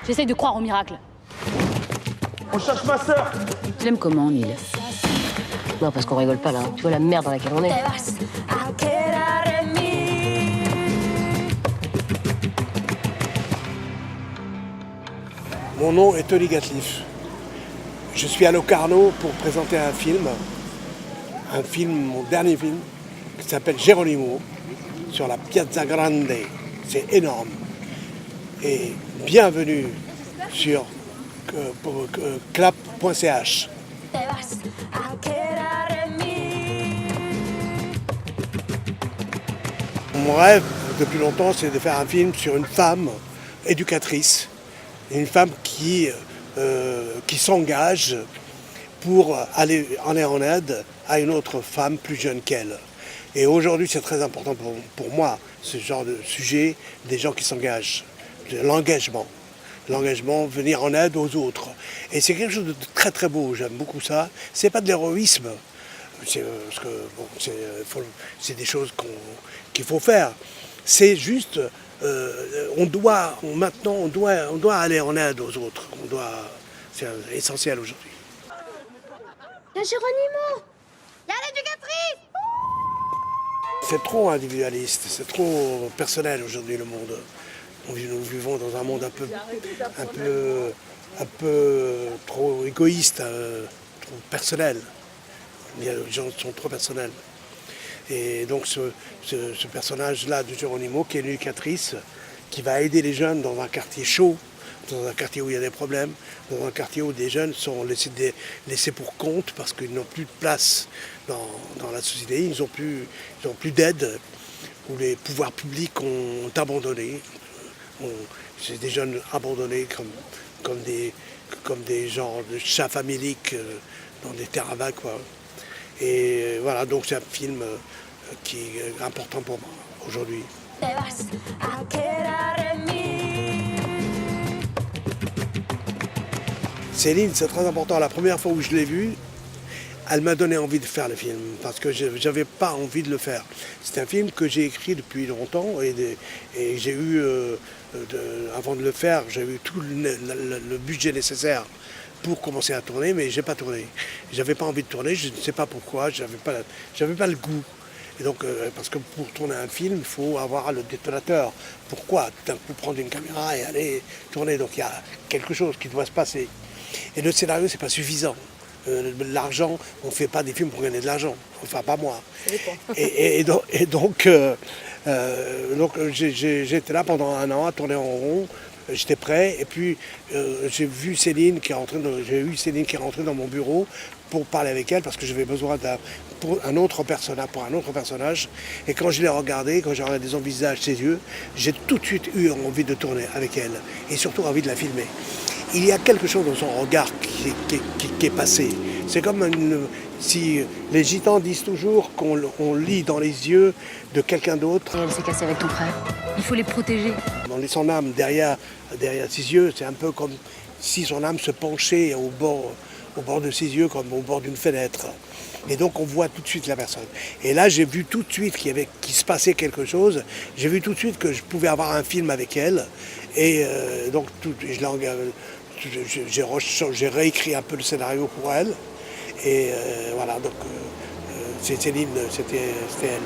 J'essaye de croire au miracle. On cherche ma sœur. Tu l'aimes comment, Neil? Non, parce qu'on rigole pas là. Tu vois la merde dans laquelle on est. Mon nom est Tony Gatliff. Je suis à Locarno pour présenter un film, mon dernier film, qui s'appelle Geronimo, sur la Piazza Grande. C'est énorme. Et bienvenue sur clap.ch. Mon rêve, depuis longtemps, c'est de faire un film sur une femme éducatrice, une femme qui s'engage pour aller en aide à une autre femme plus jeune qu'elle. Et aujourd'hui, c'est très important pour moi, ce genre de sujet, des gens qui s'engagent, l'engagement, venir en aide aux autres. Et c'est quelque chose de très très beau, j'aime beaucoup ça. C'est pas de l'héroïsme, c'est des choses qu'il faut faire. C'est juste, on doit aller en aide aux autres. C'est essentiel aujourd'hui. Il y a Geronimo. Il y a l'éducatrice. C'est trop individualiste, c'est trop personnel aujourd'hui le monde. Nous vivons dans un monde un peu trop égoïste, trop personnel. Les gens sont trop personnels. Et donc ce personnage-là de Geronimo, qui est une éducatrice, qui va aider les jeunes dans un quartier chaud, dans un quartier où il y a des problèmes, dans un quartier où des jeunes sont laissés pour compte parce qu'ils n'ont plus de place dans la société, ils n'ont plus d'aide, où les pouvoirs publics ont abandonné. C'est des jeunes abandonnés comme des genres de chats faméliques dans des terrains vagues, quoi. Et voilà, donc c'est un film qui est important pour moi aujourd'hui. Céline, c'est très important. La première fois où je l'ai vue, elle m'a donné envie de faire le film, parce que je n'avais pas envie de le faire. C'est un film que j'ai écrit depuis longtemps, et j'ai eu, avant de le faire, j'ai eu tout le budget nécessaire pour commencer à tourner, mais j'ai pas tourné. J'avais pas envie de tourner, je ne sais pas pourquoi, j'avais pas le goût. Et donc, parce que pour tourner un film, il faut avoir le détonateur. Pourquoi d'un coup prendre une caméra et aller tourner? Donc il y a quelque chose qui doit se passer. Et le scénario, c'est pas suffisant. L'argent, on ne fait pas des films pour gagner de l'argent. Enfin, pas moi. Et donc j'étais là pendant un an à tourner en rond. J'étais prêt. Et puis, j'ai eu Céline qui est rentrée dans mon bureau pour parler avec elle parce que j'avais besoin pour un autre personnage. Et quand je l'ai regardée, quand j'ai regardé son visage, ses yeux, j'ai tout de suite eu envie de tourner avec elle. Et surtout envie de la filmer. Il y a quelque chose dans son regard qui est passé. C'est comme si les gitans disent toujours qu'on lit dans les yeux de quelqu'un d'autre. Elle s'est cassée avec ton frère. Il faut les protéger. On lit son âme derrière ses yeux. C'est un peu comme si son âme se penchait au bord de ses yeux, comme au bord d'une fenêtre. Et donc on voit tout de suite la personne. Et là j'ai vu tout de suite qu'il se passait quelque chose. J'ai vu tout de suite que je pouvais avoir un film avec elle. Et donc j'ai réécrit un peu le scénario pour elle. Et voilà, donc c'est Céline, c'était elle.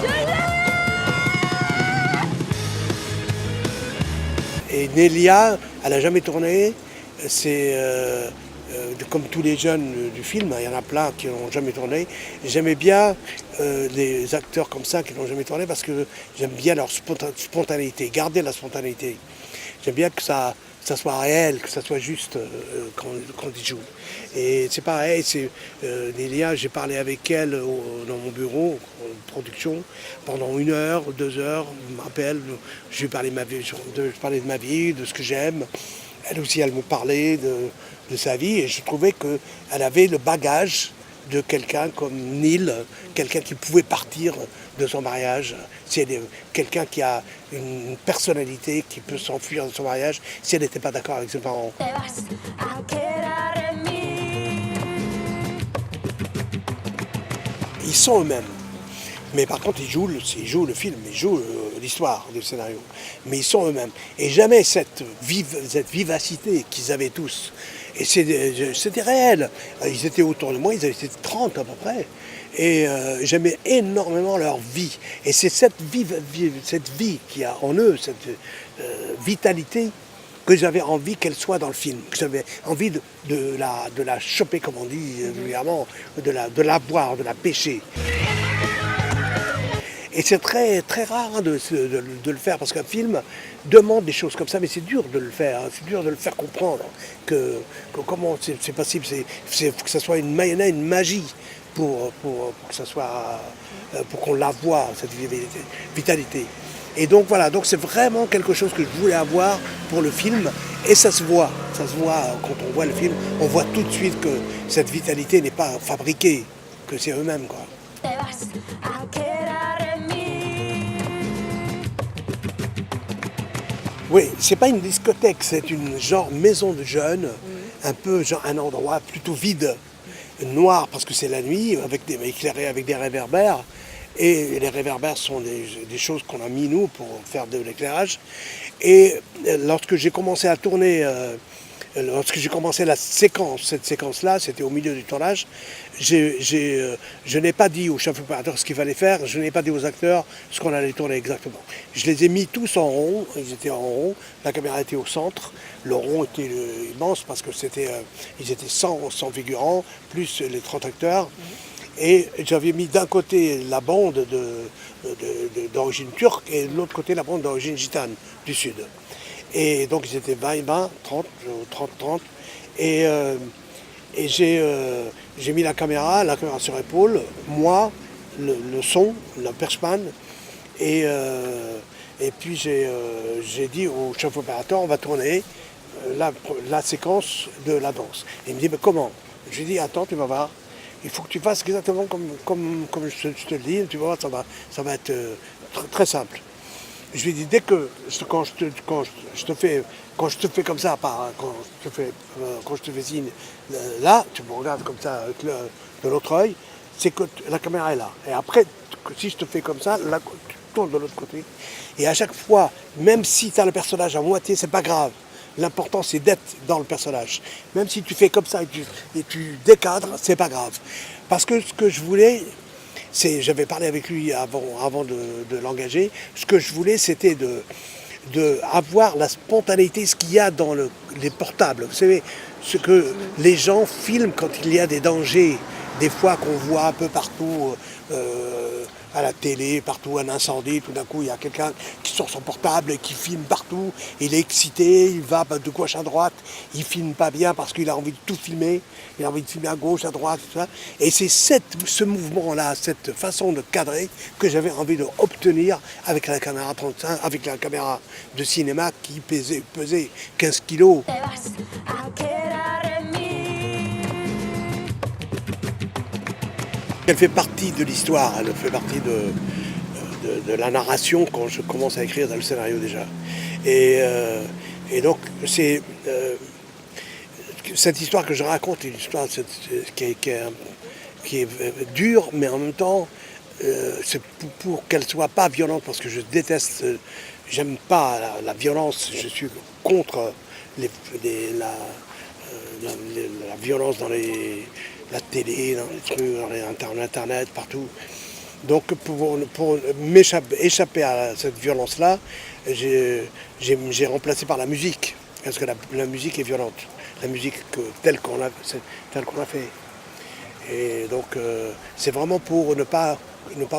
Et Nélia, elle n'a jamais tourné. C'est comme tous les jeunes du film, il y en a plein qui n'ont jamais tourné. J'aimais bien les acteurs comme ça qui n'ont jamais tourné parce que j'aime bien leur spontanéité, garder la spontanéité. J'aime bien que ça soit réel, que ça soit juste quand ils jouent. Et c'est pareil, Nélia, j'ai parlé avec elle dans mon bureau, en production, pendant 1 heure, 2 heures, je me rappelle, je lui parlais de ma vie, de ce que j'aime. Elle aussi, elle me parlait de sa vie et je trouvais qu'elle avait le bagage de quelqu'un comme Neil, quelqu'un qui pouvait partir de son mariage. C'est quelqu'un qui a une personnalité, qui peut s'enfuir de son mariage si elle n'était pas d'accord avec ses parents. Ils sont eux-mêmes. Mais par contre, ils jouent le film, ils jouent l'histoire du scénario. Mais ils sont eux-mêmes. Et jamais cette vivacité qu'ils avaient tous. Et c'était réel. Ils étaient autour de moi, ils étaient 30 à peu près. Et j'aimais énormément leur vie. Et c'est cette vie qu'il y a en eux, cette vitalité, que j'avais envie qu'elle soit dans le film. Que j'avais envie de la choper, comme on dit vulgairement, de la boire, de la pêcher. Et c'est très, très rare hein, de le faire, parce qu'un film demande des choses comme ça, mais c'est dur de le faire, hein, c'est dur de le faire comprendre que comment c'est possible, faut que ça soit une magie pour que ça soit, pour qu'on la voie, cette vitalité. Et donc voilà, donc c'est vraiment quelque chose que je voulais avoir pour le film, et ça se voit quand on voit le film, on voit tout de suite que cette vitalité n'est pas fabriquée, que c'est eux-mêmes quoi. Oui, c'est pas une discothèque, c'est une genre maison de jeunes, un peu genre un endroit plutôt vide, noir parce que c'est la nuit, éclairé avec des réverbères. Et les réverbères sont des choses qu'on a mis nous pour faire de l'éclairage. Et lorsque j'ai commencé à tourner, lorsque j'ai commencé cette séquence-là, c'était au milieu du tournage, je n'ai pas dit au chef opérateur ce qu'il fallait faire, je n'ai pas dit aux acteurs ce qu'on allait tourner exactement. Je les ai mis tous en rond, ils étaient en rond, la caméra était au centre, le rond était immense parce que ils étaient 100 figurants, plus les 30 acteurs. Et j'avais mis d'un côté la bande d'origine turque et de l'autre côté la bande d'origine gitane du sud. Et donc ils étaient 20 et 20, 30. Et j'ai mis la caméra sur épaule, moi, le son, la perchman. Et puis j'ai dit au chef opérateur, on va tourner la séquence de la danse. Et il me dit, mais comment? Je lui ai dit, attends, tu vas voir. Il faut que tu fasses exactement comme je te le dis, tu vois, ça va être très simple. Je lui ai dit, quand je te fais comme ça, quand je te fais signe, là, tu me regardes comme ça de l'autre œil, c'est que la caméra est là. Et après, si je te fais comme ça, là, tu tournes de l'autre côté. Et à chaque fois, même si tu as le personnage à moitié, c'est pas grave. L'important, c'est d'être dans le personnage. Même si tu fais comme ça et tu décadres, c'est pas grave. Parce que ce que je voulais, j'avais parlé avec lui avant de l'engager, ce que je voulais, c'était de avoir la spontanéité, ce qu'il y a dans les portables. Vous savez, ce que les gens filment quand il y a des dangers, des fois qu'on voit un peu partout, à la télé, partout un incendie, tout d'un coup il y a quelqu'un qui sort son portable et qui filme partout, il est excité, il va de gauche à droite, il filme pas bien parce qu'il a envie de tout filmer, il a envie de filmer à gauche, à droite, tout ça. Et c'est ce mouvement-là, cette façon de cadrer que j'avais envie d'obtenir avec la caméra 35, avec la caméra de cinéma qui pesait 15 kilos. Elle fait partie de l'histoire, elle fait partie de la narration quand je commence à écrire dans le scénario déjà. Et donc c'est cette histoire que je raconte, une histoire qui est dure, mais en même temps c'est pour qu'elle soit pas violente, parce que je déteste, j'aime pas la violence, je suis contre la violence dans la télé, dans les trucs, dans Internet, partout. Donc pour échapper à cette violence-là, j'ai remplacé par la musique, parce que la musique est violente, la musique telle qu'on l'a fait. Et donc c'est vraiment pour ne pas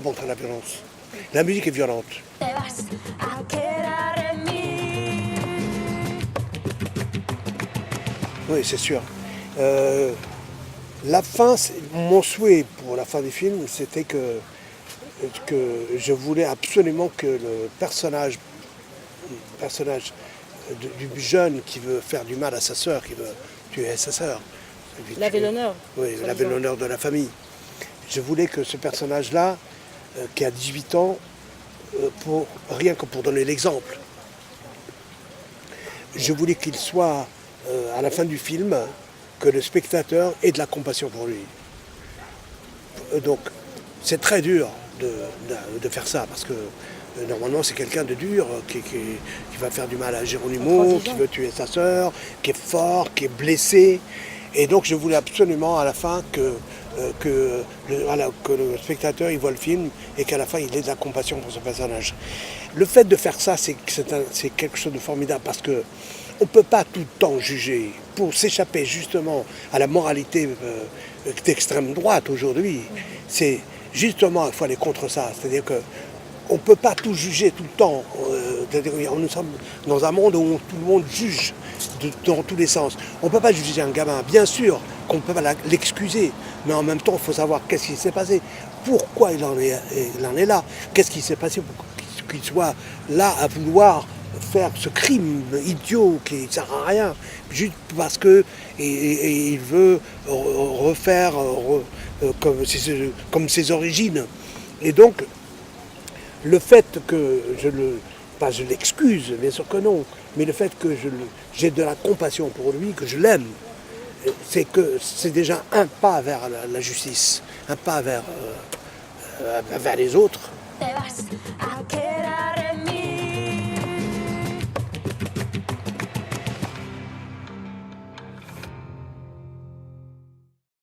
montrer la violence. La musique est violente. Oui, c'est sûr. La fin, mon souhait pour la fin du film, c'était que je voulais absolument que le personnage du jeune qui veut faire du mal à sa sœur, qui veut tuer sa sœur. Laver l'honneur. Oui, laver l'honneur de la famille. Je voulais que ce personnage-là, qui a 18 ans, rien que pour donner l'exemple, je voulais qu'il soit, à la fin du film, que le spectateur ait de la compassion pour lui. Donc, c'est très dur. de faire ça, parce que normalement c'est quelqu'un de dur, qui va faire du mal à Geronimo, qui veut tuer sa sœur, qui est fort, qui est blessé. Et donc je voulais absolument à la fin que le spectateur il voit le film et qu'à la fin il ait de la compassion pour ce personnage. Le fait de faire ça, c'est quelque chose de formidable, parce que on ne peut pas tout le temps juger pour s'échapper justement à la moralité d'extrême droite aujourd'hui. C'est justement, il faut aller contre ça. C'est-à-dire qu'on ne peut pas tout juger tout le temps. Nous sommes dans un monde où tout le monde juge dans tous les sens. On ne peut pas juger un gamin. Bien sûr qu'on ne peut pas l'excuser, mais en même temps, il faut savoir qu'est-ce qui s'est passé. Pourquoi il en est là. Qu'est-ce qui s'est passé pour qu'il soit là à vouloir faire ce crime idiot qui ne sert à rien, juste parce que il veut refaire comme ses origines. Et donc, le fait que je l'excuse, bien sûr que non, mais le fait que j'ai de la compassion pour lui, que je l'aime, c'est déjà un pas vers la justice, un pas vers les autres. Te vas a quedar